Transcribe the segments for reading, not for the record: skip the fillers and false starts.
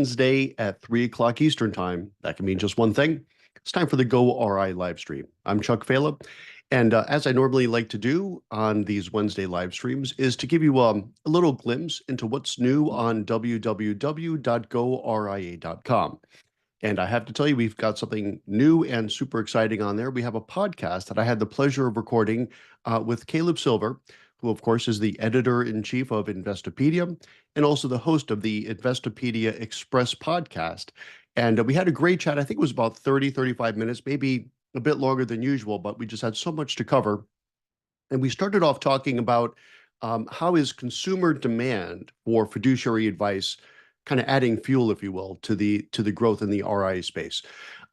Wednesday at 3 o'clock Eastern Time. That can mean just one thing. It's time for the goRIA live stream. I'm Chuck Fala, and as I normally like to do on these Wednesday live streams is to give you a little glimpse into what's new on www.goria.com. And I have to tell you, we've got something new and super exciting on there. We have a podcast that I had the pleasure of recording with Caleb Silver, who, of course, is the editor-in-chief of Investopedia and also the host of the Investopedia Express podcast. And we had a great chat. I think it was about 30, 35 minutes, maybe a bit longer than usual, but we just had so much to cover. And we started off talking about how is consumer demand for fiduciary advice kind of adding fuel, if you will, to the growth in the RIA space.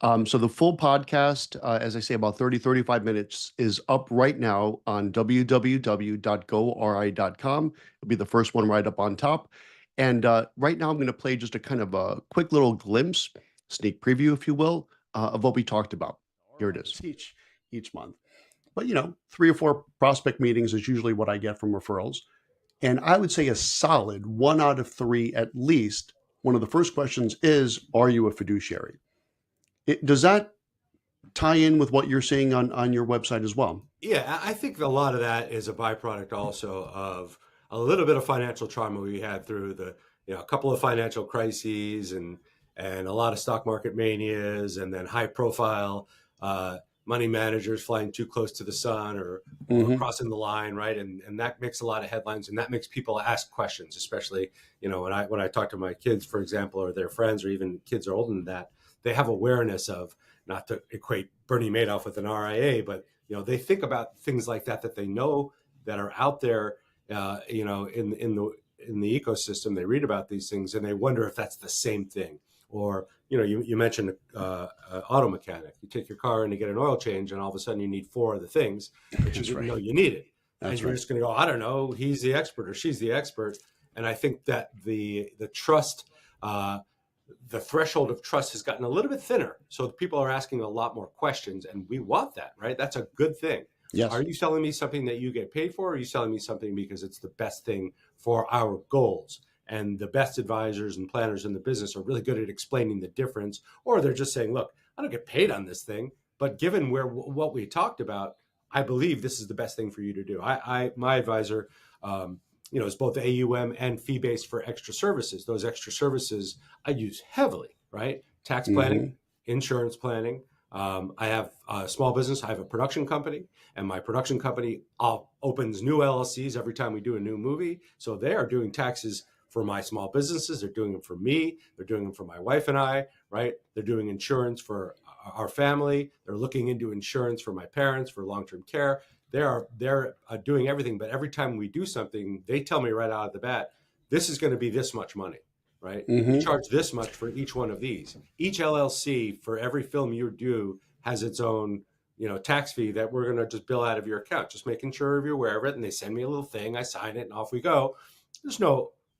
So the full podcast, as I say, about 30, 35 minutes is up right now on www.goria.com. It'll be the first one right up on top. And right now I'm going to play just a kind of a quick little glimpse, sneak preview, if you will, of what we talked about. Here it is. Each month. But, 3 or 4 prospect meetings is usually what I get from referrals. And I would say a solid 1 out of 3, at least, one of the first questions is, are you a fiduciary? Does that tie in with what you're seeing on your website as well? Yeah, I think a lot of that is a byproduct also of a little bit of financial trauma we had through a couple of financial crises and a lot of stock market manias, and then high profile money managers flying too close to the sun or crossing the line, right? And that makes a lot of headlines, and that makes people ask questions, especially, when I talk to my kids, for example, or their friends, or even kids are older than that, they have awareness of, not to equate Bernie Madoff with an RIA, but, they think about things like that they know that are out there, in the ecosystem. They read about these things and they wonder if that's the same thing. Or, you mentioned auto mechanic. You take your car in to get an oil change, and all of a sudden you need 4 of the things, but you didn't know you needed. And you're just going to go, I don't know, he's the expert or she's the expert. And I think that the trust, the threshold of trust has gotten a little bit thinner. So people are asking a lot more questions, and we want that, right? That's a good thing. Yes. Are you selling me something that you get paid for, or are you selling me something because it's the best thing for our goals? And the best advisors and planners in the business are really good at explaining the difference, or they're just saying, look, I don't get paid on this thing, but given what we talked about, I believe this is the best thing for you to do. My advisor, is both AUM and fee-based for extra services. Those extra services I use heavily, right? Tax planning, insurance planning. I have a small business. I have a production company, and my production company opens new LLCs every time we do a new movie. So they are doing taxes for my small businesses. They're doing them for me. They're doing them for my wife and I, right? They're doing insurance for our family. They're looking into insurance for my parents for long-term care. They're doing everything. But every time we do something, they tell me right out of the bat, this is going to be this much money, right? We charge this much for each one of these. Each LLC for every film you do has its own, tax fee that we're going to just bill out of your account, just making sure you're aware of it. And they send me a little thing, I sign it, and off we go.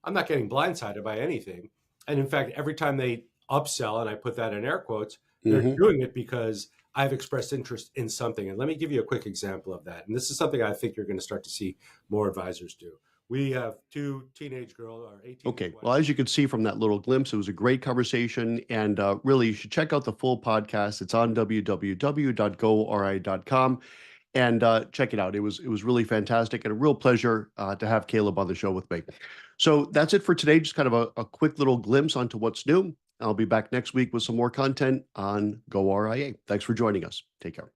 I'm not getting blindsided by anything. And in fact, every time they upsell, and I put that in air quotes, they're doing it because I've expressed interest in something. And let me give you a quick example of that. And this is something I think you're going to start to see more advisors do. We have 2 teenage girls, or 18. Okay. Well, as you could see from that little glimpse, it was a great conversation. And really, you should check out the full podcast. It's on www.goria.com. And check it out. It was really fantastic and a real pleasure to have Caleb on the show with me. So that's it for today. Just kind of a quick little glimpse onto what's new. I'll be back next week with some more content on goRIA. Thanks for joining us. Take care.